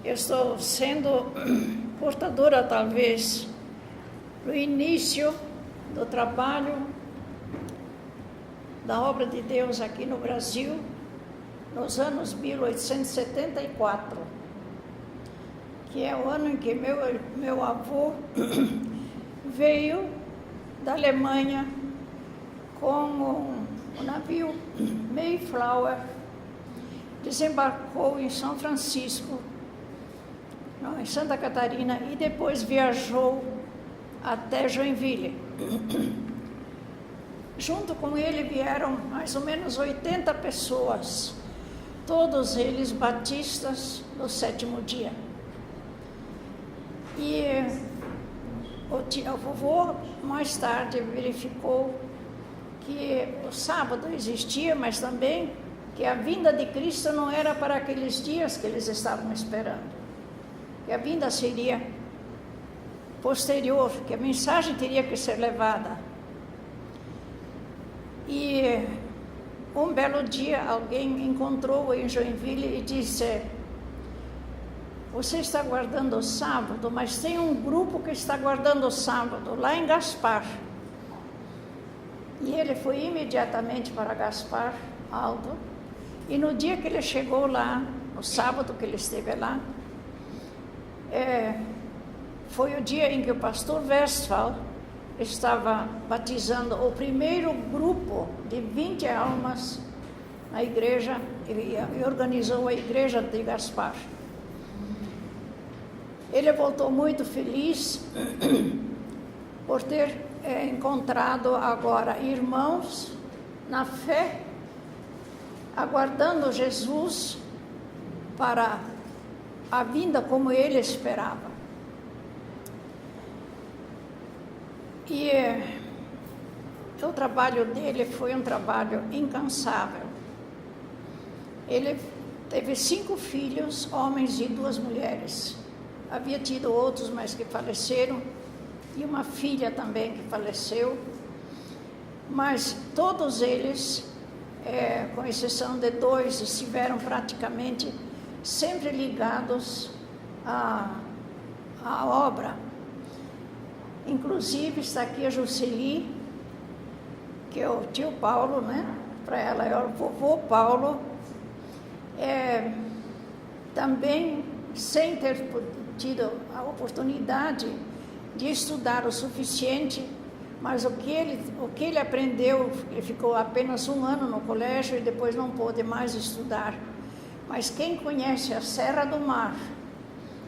Eu estou sendo portadora, talvez, do início do trabalho da obra de Deus aqui no Brasil, nos anos 1874, que é o ano em que meu avô veio da Alemanha com o navio Mayflower, desembarcou em São Francisco, em Santa Catarina, e depois viajou até Joinville. Junto com ele vieram mais ou menos 80 pessoas, todos eles batistas do sétimo dia. E o vovô mais tarde verificou que o sábado existia, mas também que a vinda de Cristo não era para aqueles dias que eles estavam esperando, que a vinda seria posterior, que a mensagem teria que ser levada. E um belo dia alguém encontrou-o em Joinville e disse: você está guardando o sábado, mas tem um grupo que está guardando o sábado lá em Gaspar. E ele foi imediatamente para Gaspar Alto, e no dia que ele chegou lá, no sábado que ele esteve lá, foi o dia em que o pastor Westphal estava batizando o primeiro grupo de 20 almas na igreja, e organizou a igreja de Gaspar. Ele voltou muito feliz por ter encontrado agora irmãos na fé, aguardando Jesus para a vinda como ele esperava. E o trabalho dele foi um trabalho incansável. Ele teve 5 filhos, homens e 2 mulheres. Havia tido outros, mas que faleceram, e uma filha também que faleceu. Mas todos eles, com exceção de 2, estiveram praticamente sempre ligados à obra. Inclusive está aqui a Jusceli, que é o tio Paulo, né? Para ela é o vovô Paulo. Também, sem ter tido a oportunidade de estudar o suficiente, mas o que ele aprendeu, ele ficou apenas 1 ano no colégio e depois não pôde mais estudar. Mas quem conhece a Serra do Mar,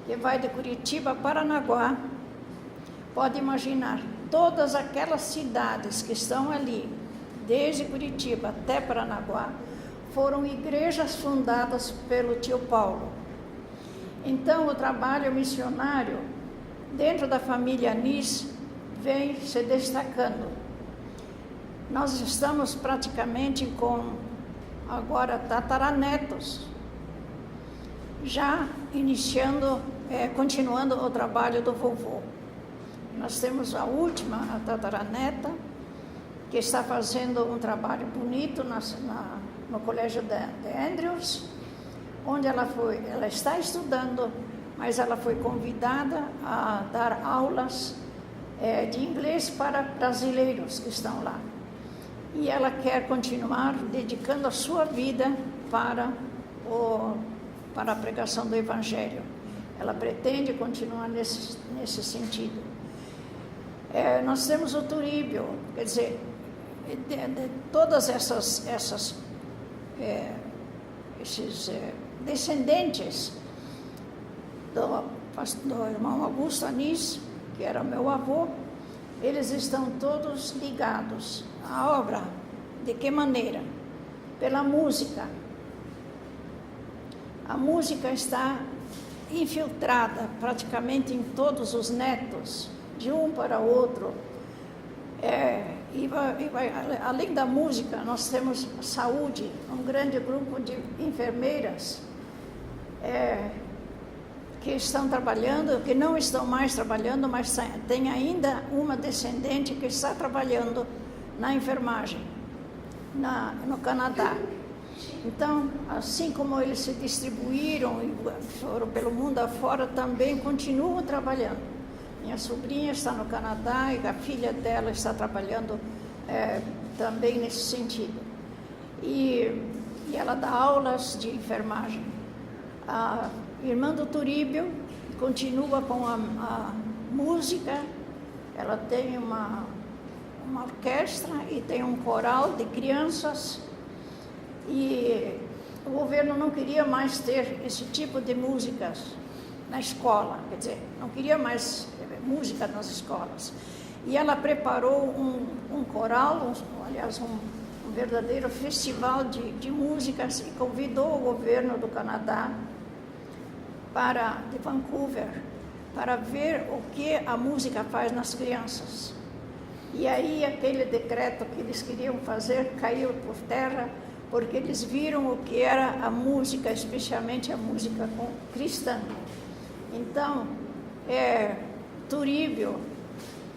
que vai de Curitiba a Paranaguá, pode imaginar, todas aquelas cidades que estão ali, desde Curitiba até Paranaguá, foram igrejas fundadas pelo tio Paulo. Então, o trabalho missionário dentro da família Anis vem se destacando. Nós estamos praticamente com, agora, tataranetos, já iniciando, continuando o trabalho do vovô. Nós temos a última, a tataraneta, que está fazendo um trabalho bonito no colégio de Andrews, onde ela está estudando, mas ela foi convidada a dar aulas de inglês para brasileiros que estão lá. E ela quer continuar dedicando a sua vida para a pregação do Evangelho. Ela pretende continuar nesse sentido. Nós temos o Turíbio, quer dizer, de todas esses descendentes do irmão Augusto Anis, que era meu avô, eles estão todos ligados à obra. De que maneira? Pela música. A música está infiltrada praticamente em todos os netos, de um para outro. Além da música, nós temos saúde, um grande grupo de enfermeiras que estão trabalhando, que não estão mais trabalhando, mas tem ainda uma descendente que está trabalhando na enfermagem, no Canadá. Então, assim como eles se distribuíram e foram pelo mundo afora, também continuam trabalhando. Minha sobrinha está no Canadá e a filha dela está trabalhando também nesse sentido. E ela dá aulas de enfermagem. A irmã do Turíbio continua com a música, ela tem uma orquestra e tem um coral de crianças. E o governo não queria mais ter esse tipo de músicas na escola, quer dizer, não queria mais música nas escolas. E ela preparou um coral, um verdadeiro festival de músicas e convidou o governo do Canadá de Vancouver para ver o que a música faz nas crianças. E aí aquele decreto que eles queriam fazer caiu por terra, porque eles viram o que era a música, especialmente a música cristã. Então, Turíbio,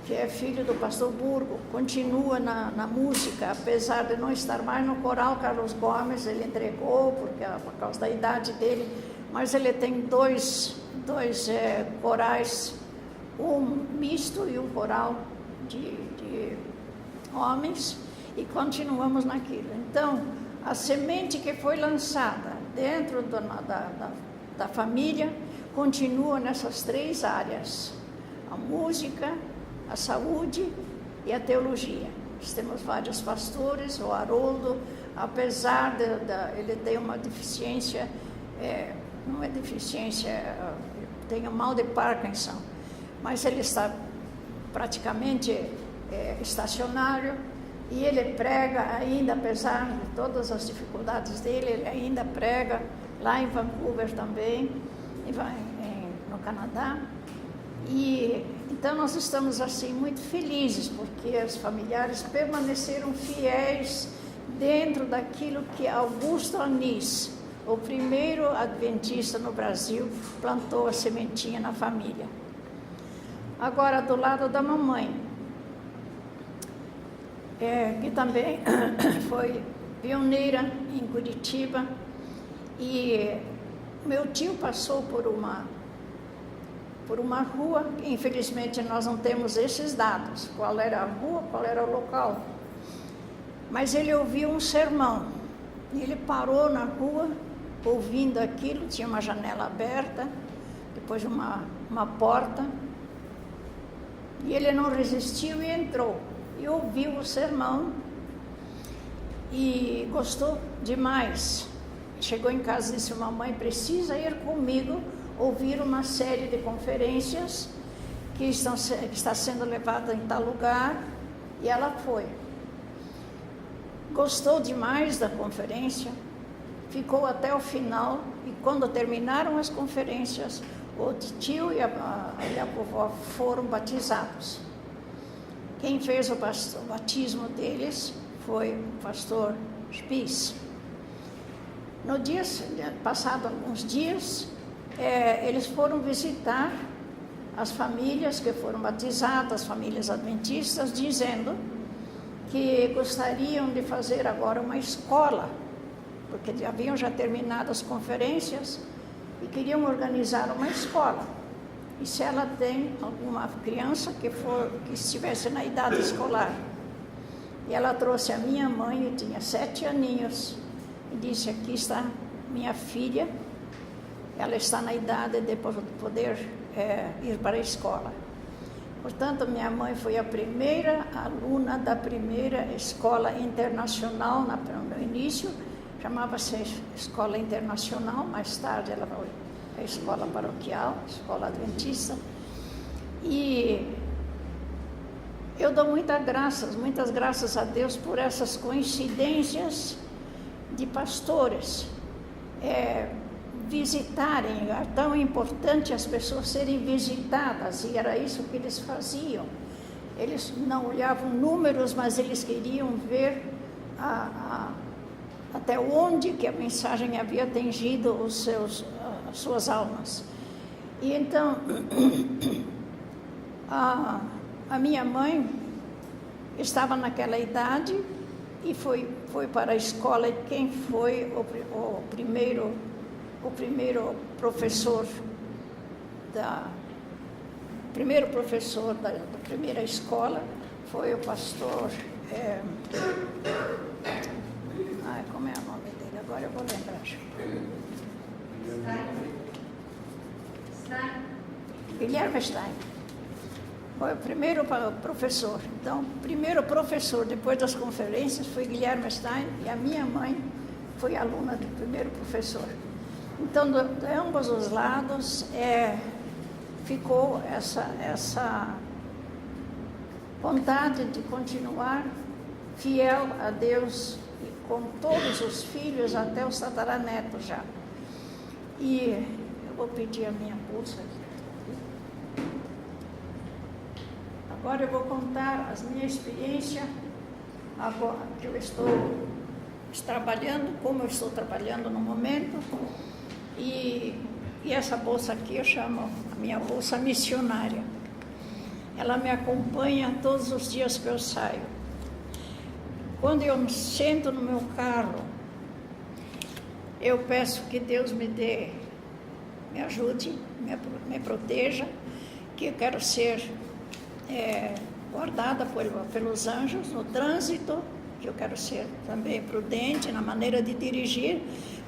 que é filho do pastor Burgo, continua na música, apesar de não estar mais no coral. Carlos Gomes, ele entregou por causa da idade dele, mas ele tem dois corais, um misto e um coral de homens, e continuamos naquilo. Então, a semente que foi lançada dentro da família continua nessas 3 áreas: a música, a saúde e a teologia. Nós temos vários pastores. O Haroldo, apesar ele tem uma deficiência, não é deficiência, tem um mal de Parkinson, mas ele está praticamente estacionário. E ele prega ainda, apesar de todas as dificuldades dele, ele ainda prega lá em Vancouver também, no Canadá. E então nós estamos assim muito felizes, porque os familiares permaneceram fiéis dentro daquilo que Augusto Anis, o primeiro adventista no Brasil, plantou a sementinha na família. Agora, do lado da mamãe, que também foi pioneira em Curitiba, e meu tio passou por uma rua, infelizmente nós não temos esses dados, qual era a rua, qual era o local, mas ele ouviu um sermão, e ele parou na rua, ouvindo aquilo, tinha uma janela aberta, depois uma porta, e ele não resistiu e entrou. E ouviu o sermão e gostou demais. Chegou em casa e disse: mamãe, precisa ir comigo ouvir uma série de conferências que está sendo levada em tal lugar. E ela foi. Gostou demais da conferência, ficou até o final, e quando terminaram as conferências, o tio e a vovó foram batizados. Quem fez o batismo deles foi o pastor Spies. No dia, passado alguns dias, eles foram visitar as famílias que foram batizadas, as famílias adventistas, dizendo que gostariam de fazer agora uma escola, porque haviam já terminado as conferências e queriam organizar uma escola. E se ela tem alguma criança que estivesse na idade escolar. E ela trouxe a minha mãe, eu tinha 7 aninhos, e disse: aqui está minha filha, ela está na idade de poder ir para a escola. Portanto, minha mãe foi a primeira aluna da primeira escola internacional, no início chamava-se Escola Internacional, mais tarde ela foi a escola paroquial, escola adventista. E eu dou muitas graças a Deus por essas coincidências de pastores visitarem. É tão importante as pessoas serem visitadas, e era isso que eles faziam. Eles não olhavam números, mas eles queriam ver até onde que a mensagem havia atingido as suas almas. E então, a minha mãe estava naquela idade e foi fui para a escola, e quem foi o primeiro professor da primeira escola foi o pastor, como é o nome dele? Agora eu vou lembrar. Guilherme Stein. Foi o primeiro professor. Então, o primeiro professor depois das conferências foi Guilherme Stein, e a minha mãe foi aluna do primeiro professor. Então, de ambos os lados, ficou essa vontade de continuar fiel a Deus, com todos os filhos, até os tataranetos já. E eu vou pedir a minha bolsa aqui. Agora eu vou contar a minha experiência, agora que eu estou trabalhando, como eu estou trabalhando no momento. E essa bolsa aqui eu chamo a minha bolsa missionária. Ela me acompanha todos os dias que eu saio. Quando eu sento no meu carro, eu peço que Deus me ajude, me proteja, que eu quero ser guardada pelos anjos no trânsito, que eu quero ser também prudente na maneira de dirigir,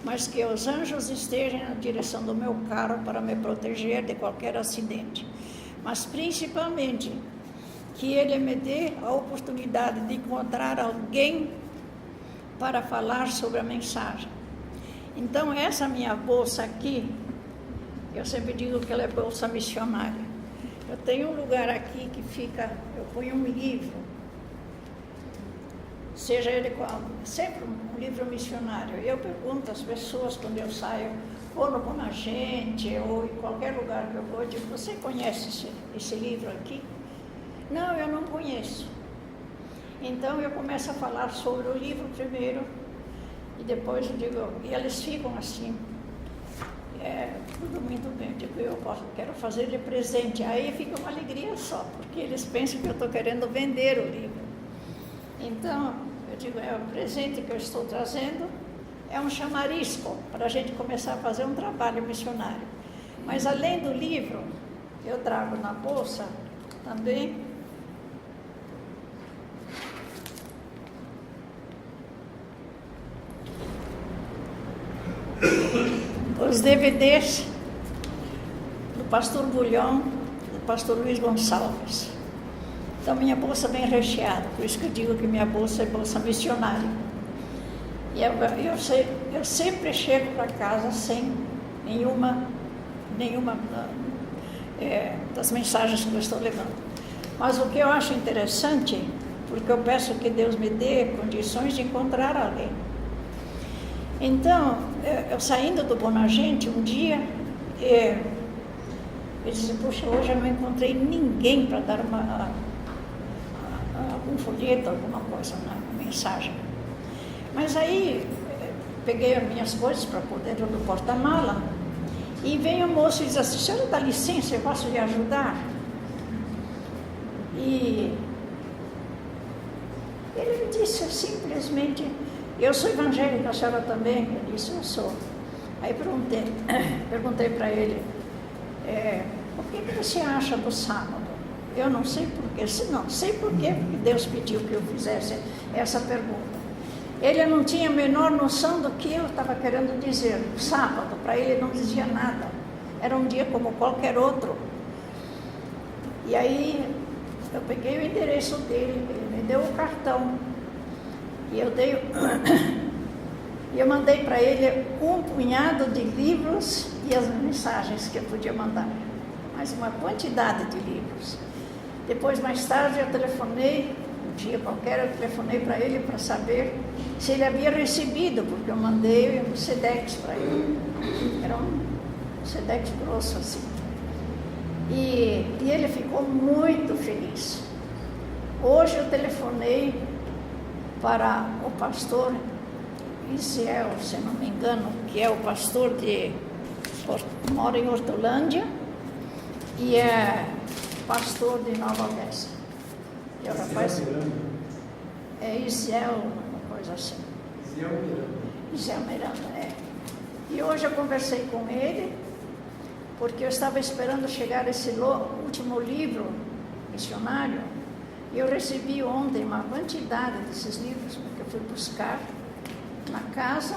mas que os anjos estejam na direção do meu carro para me proteger de qualquer acidente. Mas principalmente que Ele me dê a oportunidade de encontrar alguém para falar sobre a mensagem. Então, essa minha bolsa aqui, eu sempre digo que ela é bolsa missionária. Eu tenho um lugar aqui que eu ponho um livro, seja ele sempre um livro missionário. Eu pergunto às pessoas quando eu saio, ou no Bonagente, ou em qualquer lugar que eu vou, eu digo: você conhece esse livro aqui? Não, eu não conheço. Então eu começo a falar sobre o livro primeiro, e depois eu digo, e eles ficam assim, tudo muito bem. Eu digo, quero fazer de presente. Aí fica uma alegria só, porque eles pensam que eu estou querendo vender o livro. Então, eu digo, o presente que eu estou trazendo é um chamarisco para a gente começar a fazer um trabalho missionário. Mas além do livro, eu trago na bolsa também os DVDs do pastor Bulhão, do pastor Luiz Gonçalves. Então, minha bolsa é bem recheada, por isso que eu digo que minha bolsa é bolsa missionária. E eu sempre chego para casa sem nenhuma das mensagens que eu estou levando. Mas o que eu acho interessante, porque eu peço que Deus me dê condições de encontrar alguém. Então, eu saindo do Bonagente, um dia, eu disse, puxa, hoje eu não encontrei ninguém para dar algum folheto, alguma coisa, uma mensagem. Mas aí, peguei as minhas coisas para pôr dentro do porta-mala, e veio o moço e disse assim, senhora, dá licença, eu posso lhe ajudar? E ele me disse simplesmente, eu sou evangélica, a senhora também? Eu disse, eu sou. Aí perguntei para ele, o que você acha do sábado? Eu não sei porquê. Não sei porquê, porque Deus pediu que eu fizesse essa pergunta. Ele não tinha a menor noção do que eu estava querendo dizer. O sábado, para ele, não dizia nada. Era um dia como qualquer outro. E aí, eu peguei o endereço dele, ele me deu o cartão. E eu mandei para ele um punhado de livros e as mensagens que eu podia mandar. Mas uma quantidade de livros. Depois, mais tarde, eu telefonei, um dia qualquer, eu telefonei para ele para saber se ele havia recebido, porque eu mandei um Sedex para ele. Era um Sedex grosso assim. E ele ficou muito feliz. Hoje eu telefonei para o pastor Isiel, se não me engano, que é o pastor mora em Hortolândia e é pastor de Nova Odessa. E o rapaz é Isiel, uma coisa assim. Zé Miranda, é. E hoje eu conversei com ele, porque eu estava esperando chegar esse último livro missionário, e eu recebi ontem uma quantidade desses livros, porque eu fui buscar na casa,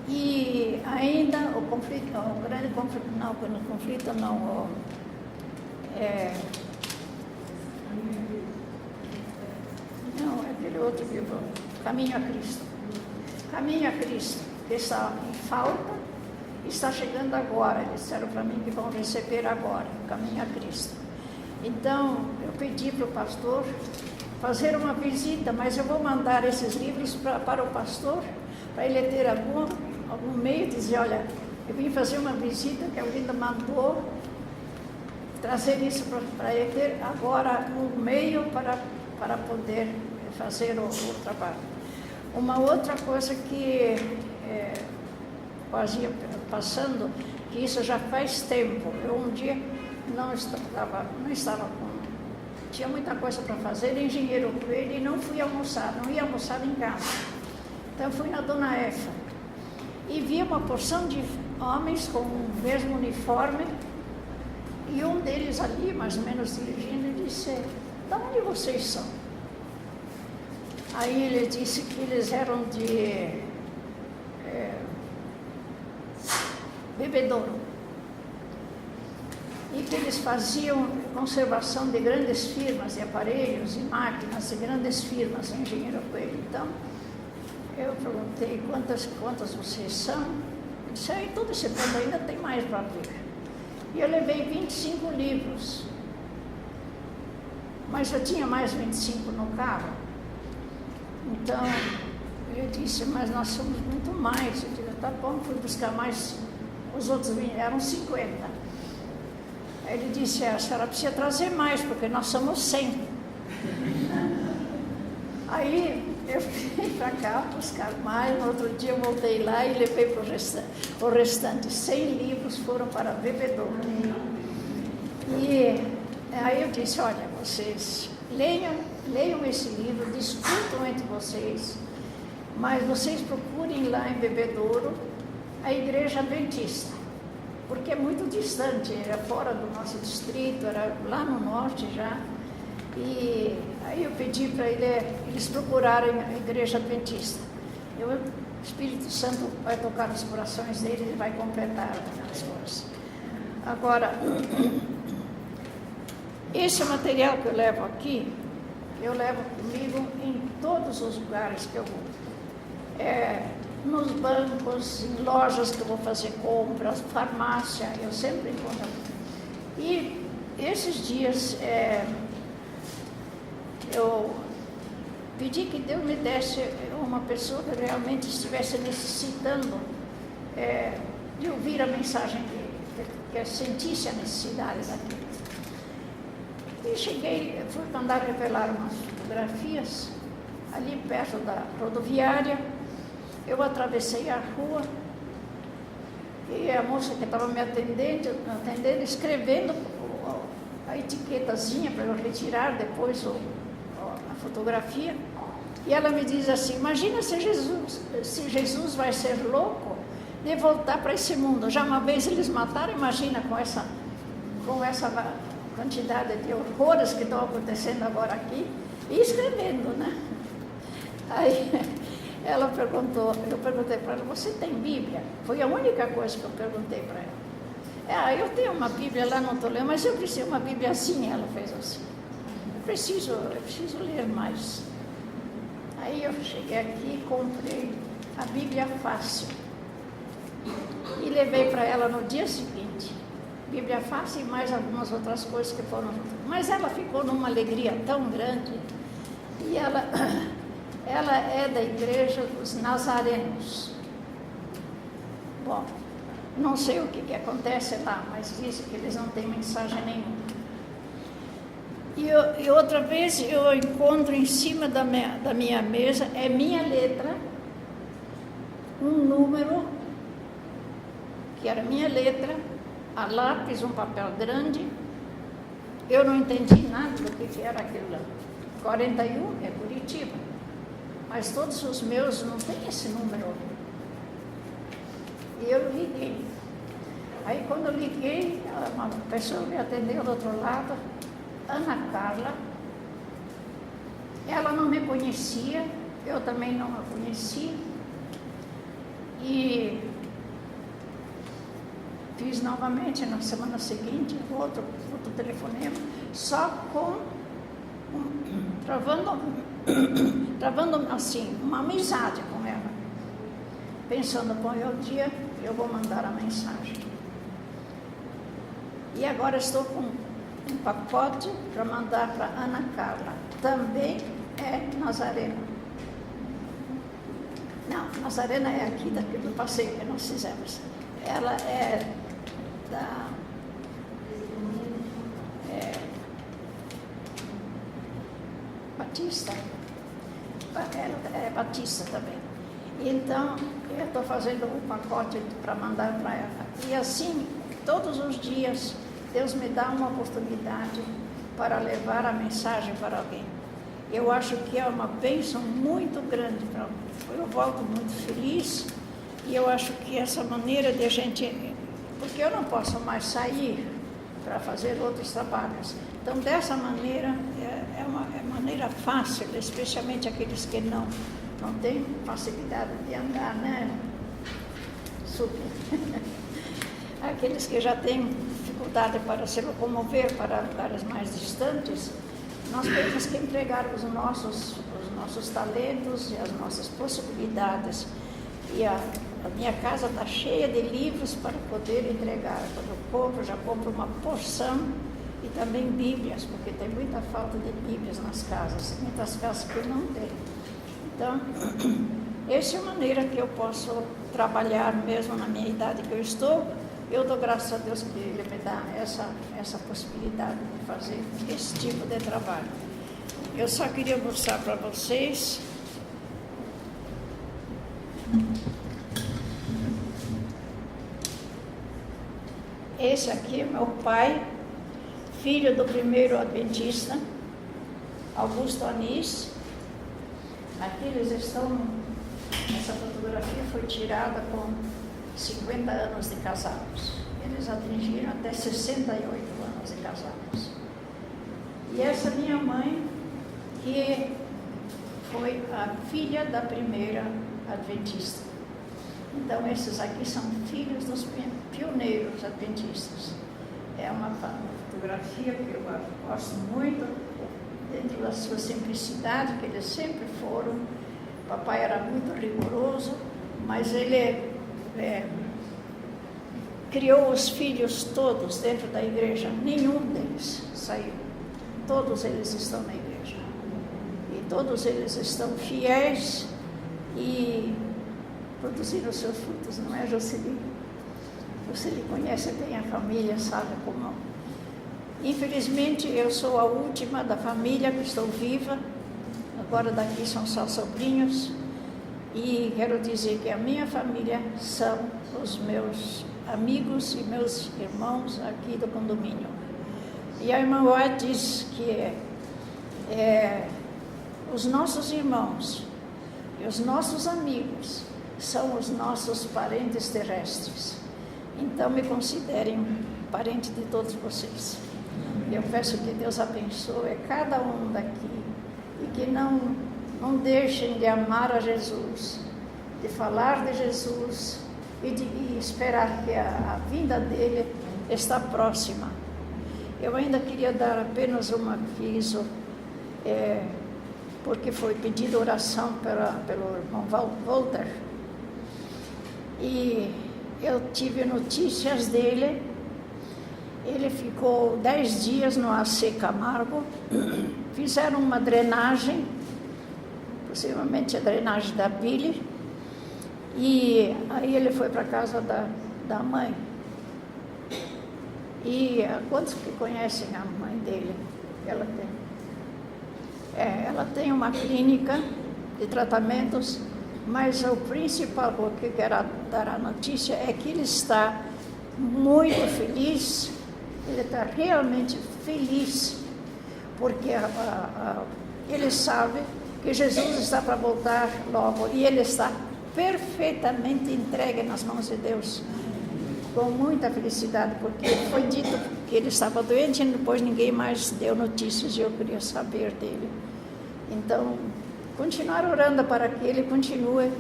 e ainda o conflito, o grande conflito, não, é aquele outro livro, Caminho a Cristo. Caminho a Cristo, que está em falta, está chegando agora. Eles disseram para mim que vão receber agora, o Caminho a Cristo. Então, eu pedi para o pastor fazer uma visita, mas eu vou mandar esses livros para o pastor, para ele ter algum meio de dizer, olha, eu vim fazer uma visita que alguém mandou trazer isso para ele ter agora um meio para poder fazer o trabalho. Uma outra coisa que quase ia passando, que isso já faz tempo, eu um dia não estava com... Tinha muita coisa para fazer, engenheiro Coelho, e não fui almoçar, não ia almoçar em casa. Então fui na Dona Efa e vi uma porção de homens com o mesmo uniforme, e um deles ali, mais ou menos dirigindo, disse, de onde vocês são? Aí ele disse que eles eram de Bebedouro, e que eles faziam conservação de grandes firmas, de aparelhos e máquinas de grandes firmas, engenheiro Coelho. Então, eu perguntei quantas vocês são. Ele disse, aí todo esse tempo ainda tem mais para ver. E eu levei 25 livros, mas eu tinha mais 25 no carro. Então, eu disse, mas nós somos muito mais. Eu disse, tá bom, fui buscar mais, os outros eram 50. Aí ele disse, a senhora precisa trazer mais, porque nós somos 100. Aí eu vim para cá buscar mais, no outro dia eu voltei lá e levei para o restante. 100 livros foram para Bebedouro. E aí eu disse, olha, vocês leiam esse livro, discutam entre vocês, mas vocês procurem lá em Bebedouro a Igreja Adventista, porque é muito distante, era fora do nosso distrito, era lá no norte já. E aí eu pedi para eles procurarem a Igreja Adventista. O Espírito Santo vai tocar nos corações deles, ele vai completar as coisas. Agora, esse material que eu levo aqui, eu levo comigo em todos os lugares que eu vou. Nos bancos, em lojas que eu vou fazer compras, farmácia, eu sempre encontro. E esses dias eu pedi que Deus me desse uma pessoa que realmente estivesse necessitando de ouvir a mensagem dele, que sentisse a necessidade daquilo. E cheguei, fui mandar revelar umas fotografias ali perto da rodoviária. Eu atravessei a rua e a moça que estava me atendendo, escrevendo a etiquetazinha para eu retirar depois a fotografia. E ela me diz assim, imagina se Jesus vai ser louco de voltar para esse mundo. Já uma vez eles mataram, imagina com essa quantidade de horrores que estão acontecendo agora aqui, e escrevendo, né? Aí ela perguntou, eu perguntei para ela, você tem Bíblia? Foi a única coisa que eu perguntei para ela. Eu tenho uma Bíblia lá, não estou lendo, mas eu preciso de uma Bíbliazinha, ela fez assim. Eu preciso ler mais. Aí eu cheguei aqui e comprei a Bíblia Fácil. E levei para ela no dia seguinte. Bíblia Fácil e mais algumas outras coisas que foram juntas. Mas ela ficou numa alegria tão grande. E ela é da igreja dos Nazarenos. Bom, não sei o que acontece lá, mas disse que eles não têm mensagem nenhuma. E outra vez eu encontro em cima da minha mesa, é minha letra, um número, que era minha letra, a lápis, um papel grande. Eu não entendi nada do que era aquilo lá. 41 é Curitiba. mas todos os meus não tem esse número. E eu liguei. Aí quando eu liguei, uma pessoa me atendeu do outro lado, Ana Carla. Ela não me conhecia, eu também não a conhecia. E fiz novamente na semana seguinte outro telefonema, só travando assim, uma amizade com ela. Pensando, bom, é o dia que eu vou mandar a mensagem. E agora estou com um pacote para mandar para Ana Carla. Também é Nazarena. Não, Nazarena é aqui do passeio que nós fizemos. Ela é Batista. Ela é Batista também. Então, eu estou fazendo um pacote para mandar para ela. E assim, todos os dias, Deus me dá uma oportunidade para levar a mensagem para alguém. Eu acho que é uma bênção muito grande para mim. Eu volto muito feliz e eu acho que essa maneira de a gente... Porque eu não posso mais sair para fazer outros trabalhos. Então, dessa maneira, é uma maneira fácil, especialmente aqueles que não têm facilidade de andar, né? Super. Aqueles que já têm dificuldade para se locomover para lugares mais distantes, nós temos que empregar os nossos talentos e as nossas possibilidades. E a minha casa está cheia de livros para poder entregar. Quando eu compro, já compro uma porção e também Bíblias, porque tem muita falta de Bíblias nas casas, tem muitas casas que não tem. Então, essa é a maneira que eu posso trabalhar mesmo na minha idade que eu estou. Eu dou graças a Deus que Ele me dá essa possibilidade de fazer esse tipo de trabalho. Eu só queria mostrar para vocês. Esse aqui é meu pai, filho do primeiro adventista, Augusto Anis. Aqui eles estão, essa fotografia foi tirada com 50 anos de casados. Eles atingiram até 68 anos de casados. E essa minha mãe, que foi a filha da primeira adventista. Então, esses aqui são filhos dos pioneiros adventistas. É uma fotografia que eu gosto muito, dentro da sua simplicidade, que eles sempre foram. O papai era muito rigoroso, mas ele criou os filhos todos dentro da igreja. Nenhum deles saiu. Todos eles estão na igreja. E todos eles estão fiéis e produziram seus frutos, não é, Jocely? Você conhece bem a família, sabe como. Infelizmente, eu sou a última da família que estou viva. Agora daqui são só sobrinhos. E quero dizer que a minha família são os meus amigos e meus irmãos aqui do condomínio. E a irmã White diz que os nossos irmãos e os nossos amigos são os nossos parentes terrestres. Então, me considerem parente de todos vocês. Eu peço que Deus abençoe cada um daqui e que não deixem de amar a Jesus, de falar de Jesus e de esperar que a vinda dele está próxima. Eu ainda queria dar apenas um aviso, porque foi pedido oração pelo irmão Walter. E eu tive notícias dele. Ele ficou 10 dias no AC Camargo. Fizeram uma drenagem, possivelmente a drenagem da bile. E aí ele foi para a casa da mãe. E quantos que conhecem a mãe dele? Ela tem uma clínica de tratamentos, mas o principal, o que eu quero dar a notícia, é que ele está muito feliz. Ele está realmente feliz, porque ele sabe que que Jesus está para voltar logo e ele está perfeitamente entregue nas mãos de Deus, com muita felicidade, porque foi dito que ele estava doente e depois ninguém mais deu notícias e eu queria saber dele. Então, continuar orando para que ele continue.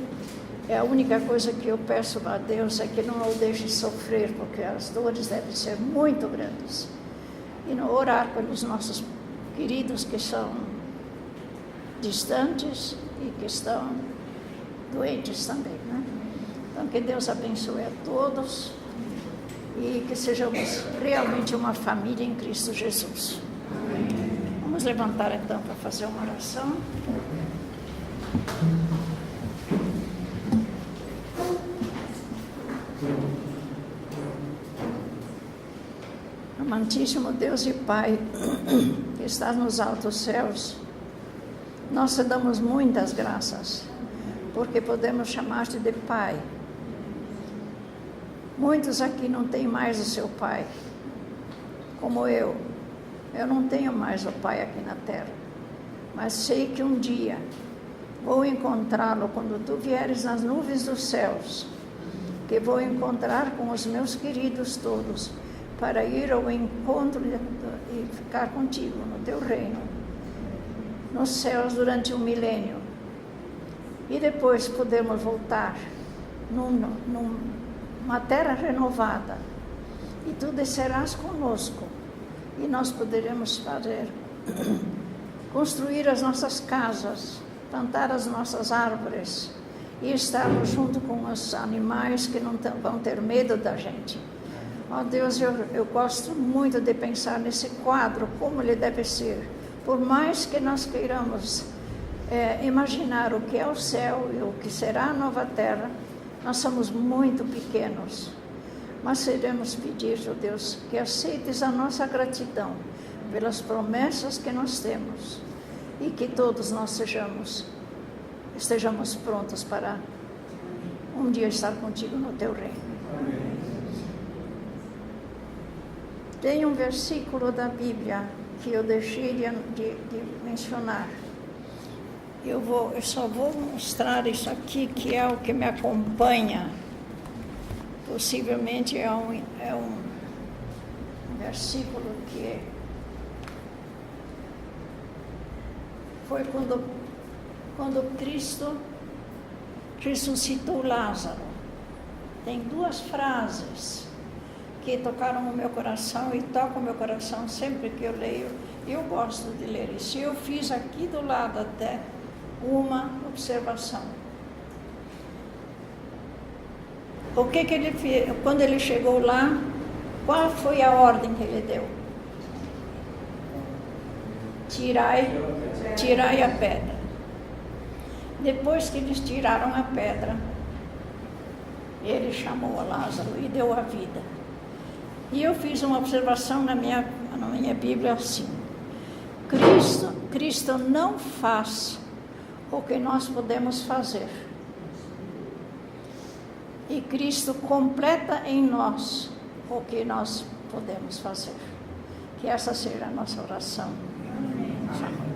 É a única coisa que eu peço a Deus, é que não o deixe sofrer, porque as dores devem ser muito grandes. E não orar pelos nossos queridos que são distantes e que estão doentes também, né? Então, que Deus abençoe a todos e que sejamos realmente uma família em Cristo Jesus. Vamos levantar então para fazer uma oração. Amantíssimo Deus e Pai, que estás nos altos céus, nós te damos muitas graças, porque podemos chamar-te de Pai. Muitos aqui não têm mais o seu Pai, como eu. Eu não tenho mais o Pai aqui na terra, mas sei que um dia vou encontrá-lo quando tu vieres nas nuvens dos céus, que vou encontrar com os meus queridos todos, para ir ao encontro e ficar contigo no teu reino, nos céus durante um milênio. E depois podemos voltar numa terra renovada. E tu descerás conosco. E nós poderemos construir as nossas casas, plantar as nossas árvores e estarmos junto com os animais que não vão ter medo da gente. Ó Deus, eu gosto muito de pensar nesse quadro, como ele deve ser. Por mais que nós queiramos imaginar o que é o céu e o que será a nova terra, nós somos muito pequenos. Mas queremos pedir, ó Deus, que aceites a nossa gratidão pelas promessas que nós temos e que todos nós estejamos prontos para um dia estar contigo no teu reino. Tem um versículo da Bíblia que eu deixei de mencionar. Eu só vou mostrar isso aqui, que é o que me acompanha. Possivelmente é um versículo que foi quando Cristo ressuscitou Lázaro. Tem duas frases que tocaram o meu coração e tocam o meu coração sempre que eu leio. Eu gosto de ler isso. Eu fiz aqui do lado até uma observação. O que ele fez? Quando ele chegou lá, qual foi a ordem que ele deu? Tirai a pedra. Depois que eles tiraram a pedra, ele chamou a Lázaro e deu a vida. E eu fiz uma observação na minha Bíblia assim: Cristo não faz o que nós podemos fazer. E Cristo completa em nós o que nós podemos fazer. Que essa seja a nossa oração. Amém.